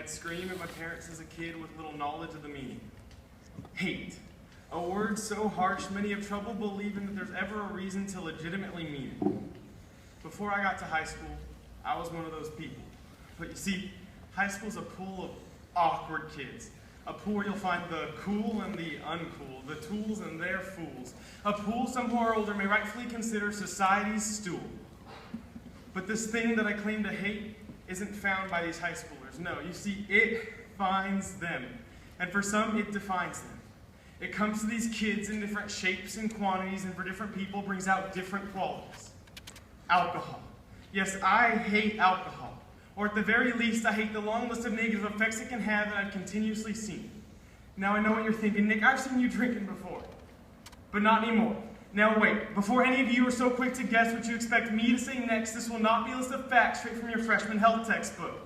I'd scream at my parents as a kid with little knowledge of the meaning. Hate. A word so harsh many have trouble believing that there's ever a reason to legitimately mean it. Before I got to high school, I was one of those people. But you see, high school's a pool of awkward kids. A pool where you'll find the cool and the uncool, the tools and their fools. A pool some who are older may rightfully consider society's stool. But this thing that I claim to hate isn't found by these high schoolers. No, you see, it finds them. And for some, it defines them. It comes to these kids in different shapes and quantities, and for different people brings out different qualities. Alcohol. Yes, I hate alcohol. Or at the very least, I hate the long list of negative effects it can have that I've continuously seen. Now I know what you're thinking, Nick, I've seen you drinking before. But not anymore. Now wait, before any of you are so quick to guess what you expect me to say next, this will not be a list of facts straight from your freshman health textbook.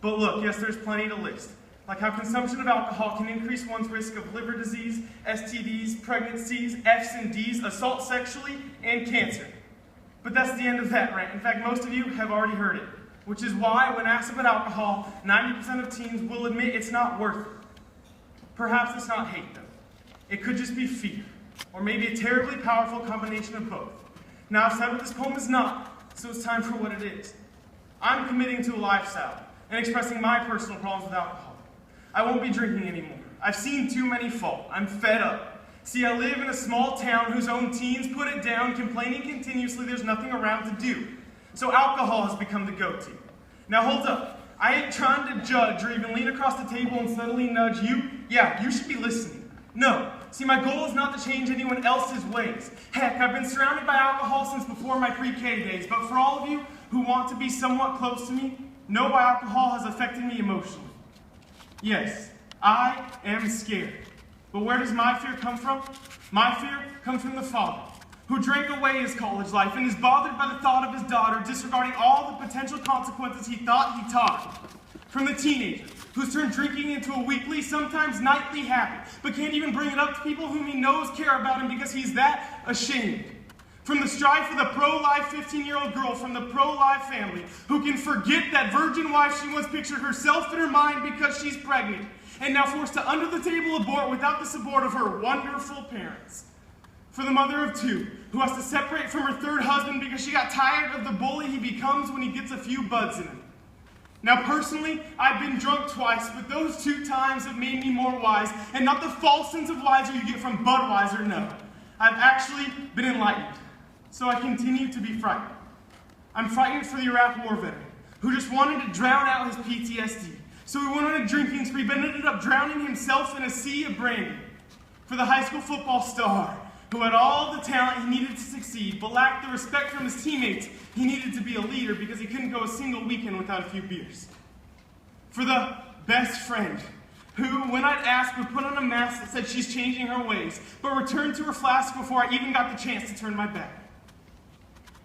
But look, yes, there's plenty to list. Like how consumption of alcohol can increase one's risk of liver disease, STDs, pregnancies, Fs and Ds, assault sexually, and cancer. But that's the end of that rant. In fact, most of you have already heard it. Which is why, when asked about alcohol, 90% of teens will admit it's not worth it. Perhaps it's not hate, though. It could just be fear, or maybe a terribly powerful combination of both. Now, I've said what this poem is not, so it's time for what it is. I'm committing to a lifestyle and expressing my personal problems with alcohol. I won't be drinking anymore. I've seen too many fall. I'm fed up. See, I live in a small town whose own teens put it down, complaining continuously there's nothing around to do. So alcohol has become the go-to. Now hold up. I ain't trying to judge or even lean across the table and subtly nudge you. Yeah, you should be listening. No. See, my goal is not to change anyone else's ways. Heck, I've been surrounded by alcohol since before my pre-K days, but for all of you who want to be somewhat close to me, know why alcohol has affected me emotionally. Yes, I am scared. But where does my fear come from? My fear comes from the father, who drank away his college life and is bothered by the thought of his daughter disregarding all the potential consequences he thought he taught. From the teenager, who's turned drinking into a weekly, sometimes nightly habit, but can't even bring it up to people whom he knows care about him because he's that ashamed. From the strife for the pro-life 15-year-old girl from the pro-life family, who can forget that virgin wife she once pictured herself in her mind because she's pregnant, and now forced to under-the-table abort without the support of her wonderful parents. For the mother of two, who has to separate from her third husband because she got tired of the bully he becomes when he gets a few buds in him. Now personally, I've been drunk twice, but those 2 times have made me more wise, and not the false sense of wiser you get from Budweiser, no. I've actually been enlightened, so I continue to be frightened. I'm frightened for the Iraq War veteran, who just wanted to drown out his PTSD, so he went on a drinking spree, but ended up drowning himself in a sea of brandy. For the high school football star, who had all the talent he needed to succeed, but lacked the respect from his teammates he needed to be a leader because he couldn't go a single weekend without a few beers. For the best friend, who, when I'd ask, would put on a mask that said she's changing her ways, but returned to her flask before I even got the chance to turn my back.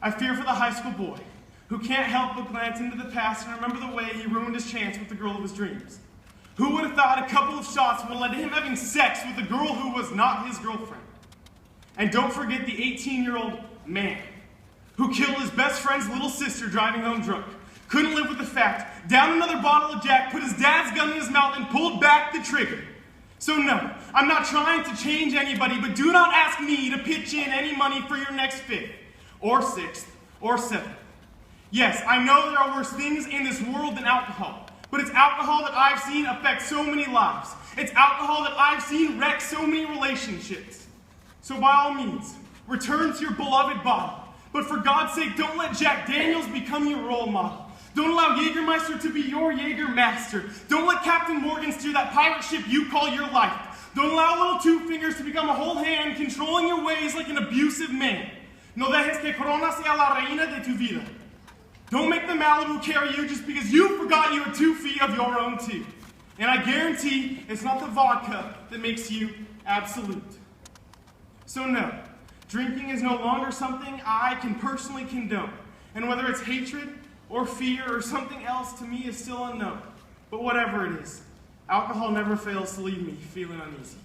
I fear for the high school boy, who can't help but glance into the past and remember the way he ruined his chance with the girl of his dreams. Who would have thought a couple of shots would have led to him having sex with a girl who was not his girlfriend? And don't forget the 18-year-old man who killed his best friend's little sister driving home drunk. Couldn't live with the fact, downed another bottle of Jack, put his dad's gun in his mouth, and pulled back the trigger. So no, I'm not trying to change anybody, but do not ask me to pitch in any money for your next 5th, or 6th, or 7th. Yes, I know there are worse things in this world than alcohol, but it's alcohol that I've seen affect so many lives. It's alcohol that I've seen wreck so many relationships. So by all means, return to your beloved bottle. But for God's sake, don't let Jack Daniels become your role model. Don't allow Jägermeister to be your Jägermaster. Don't let Captain Morgan steer that pirate ship you call your life. Don't allow little 2 fingers to become a whole hand, controlling your ways like an abusive man. No dejes que Corona sea la reina de tu vida. Don't make the Malibu carry you just because you forgot you had 2 feet of your own too. And I guarantee it's not the vodka that makes you absolute. So no, drinking is no longer something I can personally condone. And whether it's hatred or fear or something else to me is still unknown. But whatever it is, alcohol never fails to leave me feeling uneasy.